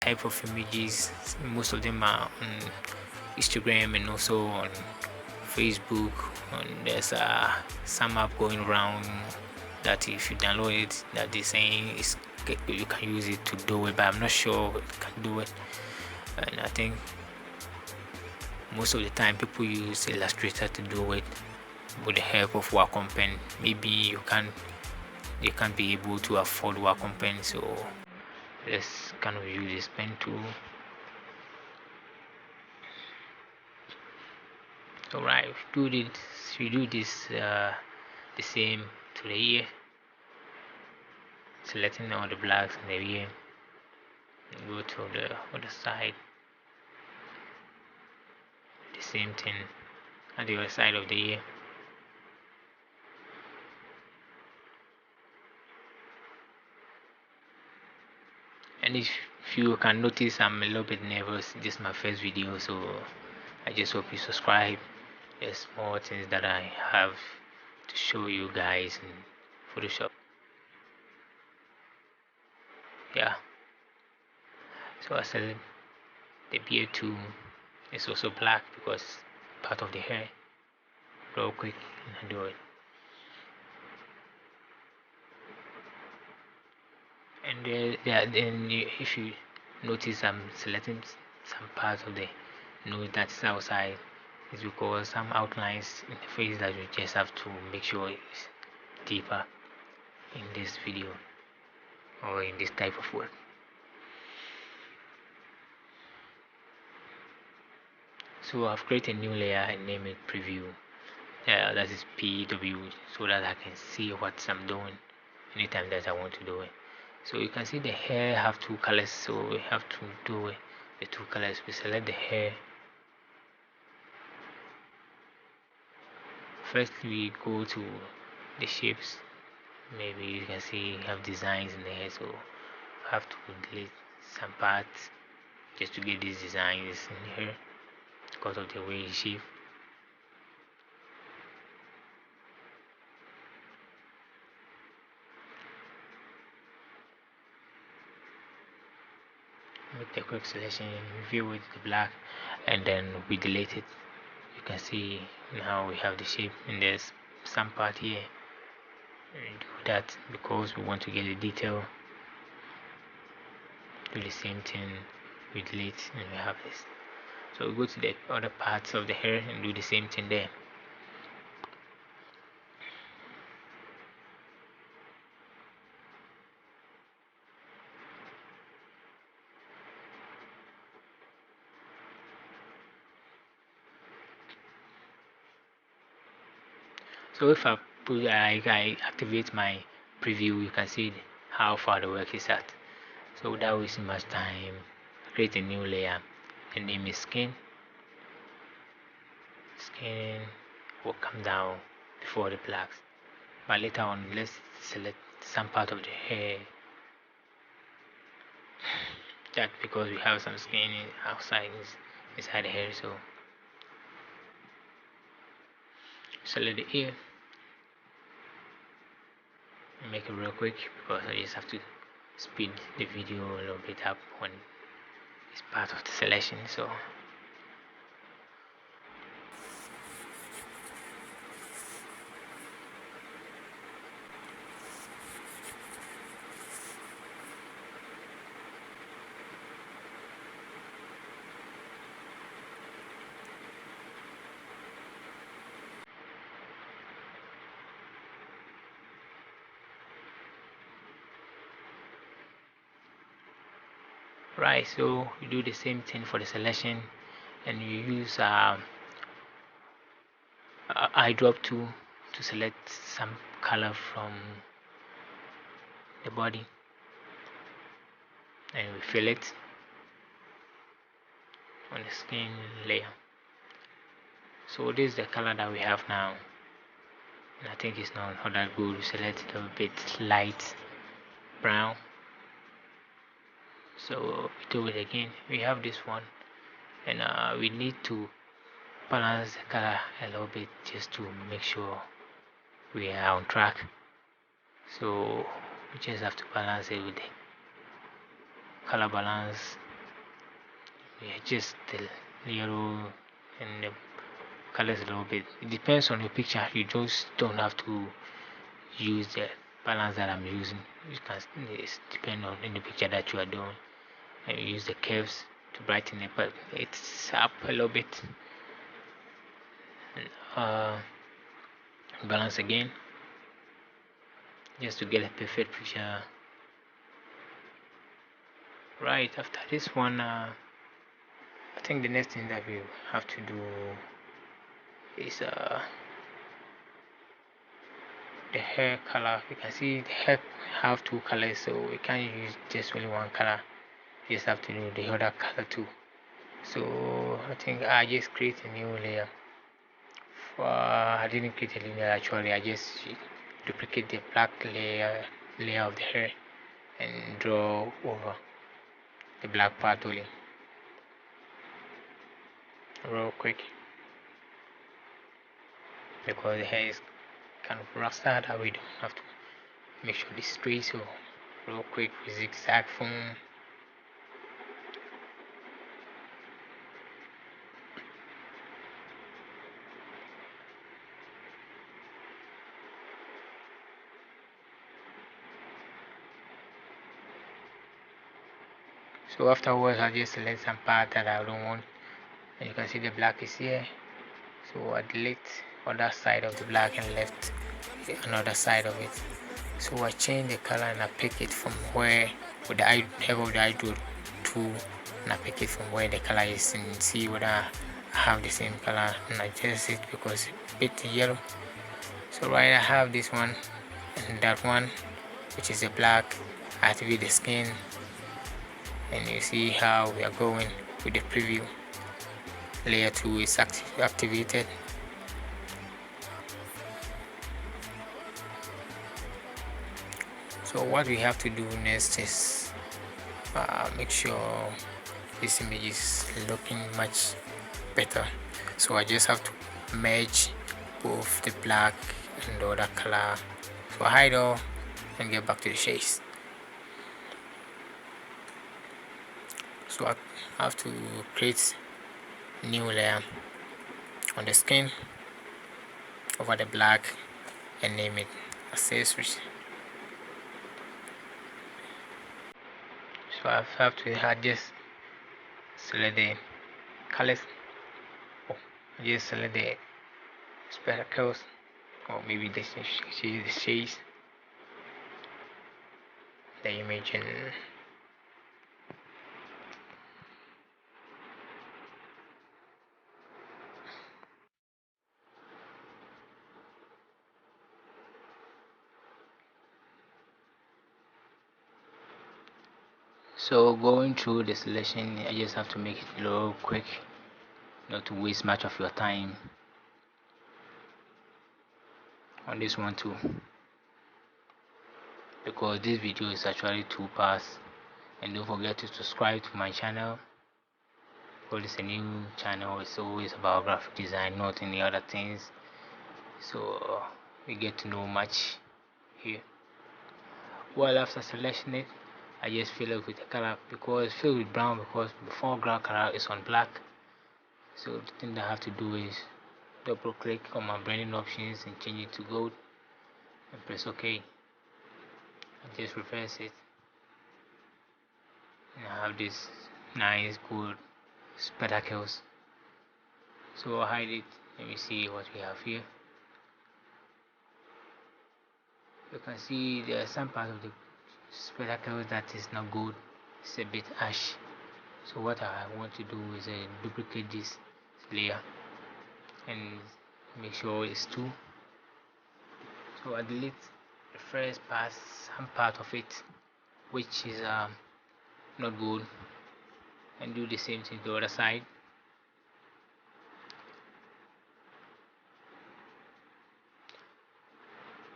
type of images. Most of them are on Instagram and also on Facebook. And there's some app going around that if you download it, that they're saying you can use it to do it, but I'm not sure it can do it. And I think most of the time people use Illustrator to do it with the help of Wacom pen. Maybe you can't be able to afford Wacom pen, so let's kind of use this pen tool. Alright, we do this the same to the ear, selecting all the blacks in the ear, and go to the other side, the same thing at the other side of the ear. And if you can notice, I'm a little bit nervous. This is my first video, so I just hope you subscribe. There's more things that I have to show you guys in Photoshop. Yeah, so I select the beard tool. It's also black because part of the hair. Real quick, and I do it. And if you notice, I'm selecting some parts of the nose that's outside. It's because some outlines in the face that you just have to make sure it's deeper in this video or in this type of work. So I've created a new layer and name it preview. That is PW, so that I can see what I'm doing anytime that I want to do it. So you can see the hair have two colors, so we have to do it the two colors. We select the hair. First we go to the shapes. Maybe you can see you have designs in the hair, so I have to delete some parts just to get these designs in here because of the way it shape. Make the quick selection, view with the black, and then we delete it. You can see now we have the shape, and there's some part here. And do that because we want to get the detail. Do the same thing, we delete, and we have this. So we go to the other parts of the hair and do the same thing there. So if I activate my preview, you can see how far the work is at. So without wasting much time, create a new layer. The name is skin. Skin will come down before the blacks. But later on, let's select some part of the hair. That because we have some skin outside inside the hair, so select the ear. Make it real quick because I just have to speed the video a little bit up when it's part of the selection. So right, so you do the same thing for the selection, and you use eyedrop tool to select some color from the body, and we fill it on the skin layer. So this is the color that we have now, and I think it's not that good. We select a bit light brown. So we do it again. We have this one, and we need to balance the color a little bit just to make sure we are on track. So we just have to balance it with the color balance adjust the yellow and the colors a little bit. It depends on your picture. You just don't have to use the balance that I'm using. You can it's depend on in the picture that you are doing, and you use the curves to brighten it, but it's up a little bit. And, balance again, just to get a perfect picture. Right after this one, I think the next thing that we have to do is the hair color. You can see the hair have two colors, so we can't use just only one color. You just have to do the other color too. So I think I just create a new layer. I didn't create a layer actually. I just duplicate the black layer of the hair and draw over the black part only real quick, because the hair is kind of rasta that we don't have to make sure it's straight. So real quick with zigzag form. So afterwards I just select some part that I don't want, and you can see the black is here. So I delete other side of the black and left another side of it. So I change the color and I pick it from where with the help of the eyedrow tool, and I pick it from where the color is and see whether I have the same color and adjust it because it's a bit yellow. So right, I have this one and that one, which is a black. I activate the skin and you see how we are going with the preview. Layer 2 is activated. So what we have to do next is make sure this image is looking much better. So I just have to merge both the black and the other color. So I hide all and get back to the shades. So I have to create new layer on the skin over the black and name it accessories. So I have to just select the colors. I just select the speckles, or maybe the shades, the image, and so going through the selection, I just have to make it a little quick, not to waste much of your time on this one too, because this video is actually 2 parts. And don't forget to subscribe to my channel, because it's a new channel. It's always about graphic design, not any other things, so we get to know much here. Well, after selecting it, I just fill it with the color, because fill with brown because the foreground color is on black. So the thing that I have to do is double click on my blending options and change it to gold and press OK, and just reverse it, and I have this nice gold spectacles. So I'll hide it. Let me see what we have here. You can see there are some part of the spectacles that is not good. It's a bit ash. So what I want to do is duplicate this layer and make sure it's 2. So I delete the first part, some part of it which is not good, and do the same thing to the other side.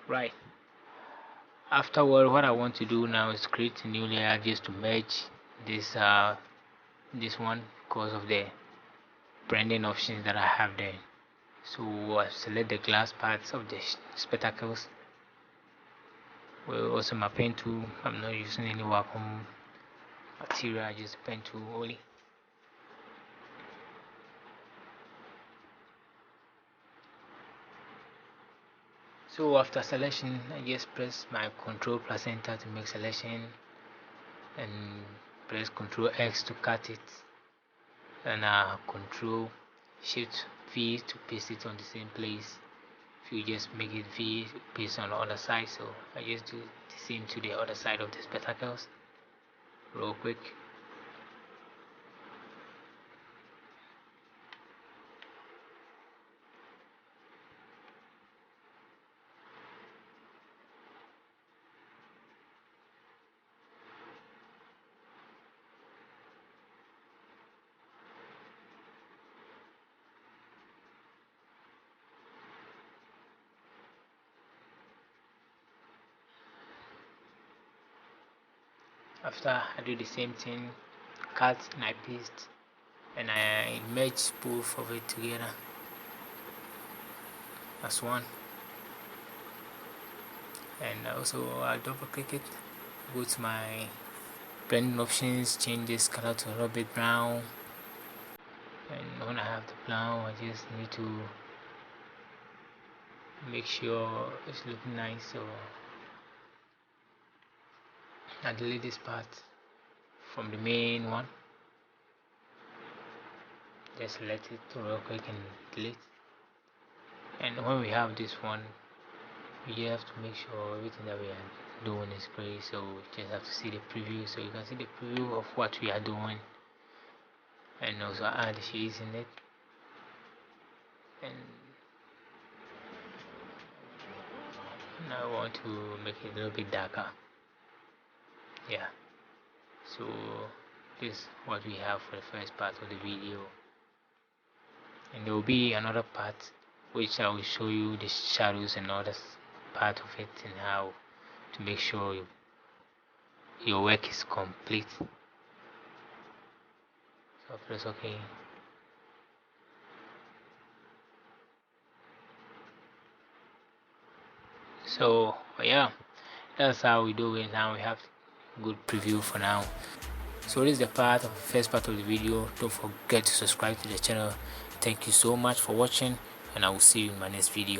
Right, afterward what I want to do now is create a new layer just to merge this one because of the branding options that I have there. So I select the glass parts of the spectacles. Well, also my pen tool, I'm not using any Wacom material, I just pen tool only. So after selection, I just press my Control plus Enter to make selection, and press Control X to cut it, and Control Shift V to paste it on the same place. If you just make it V, paste on the other side. So I just do the same to the other side of the spectacles real quick. After I do the same thing, cut and I paste, and I merge both of it together as one. And also I double click it, go to my blending options, change this color to a little bit brown, and when I have the brown, I just need to make sure it's looking nice. So I delete this part from the main one, just select it real quick and delete. And when we have this one, we have to make sure everything that we are doing is great. So we just have to see the preview, so you can see the preview of what we are doing, and also add the shades in it. And now I want to make it a little bit darker. Yeah, so this is what we have for the first part of the video, and there will be another part which I will show you the shadows and other part of it, and how to make sure your work is complete. So press OK. So yeah, that's how we do it. Now we have good preview for now. So this is the first part of the video. Don't forget to subscribe to the channel. Thank you so much for watching, and I will see you in my next video.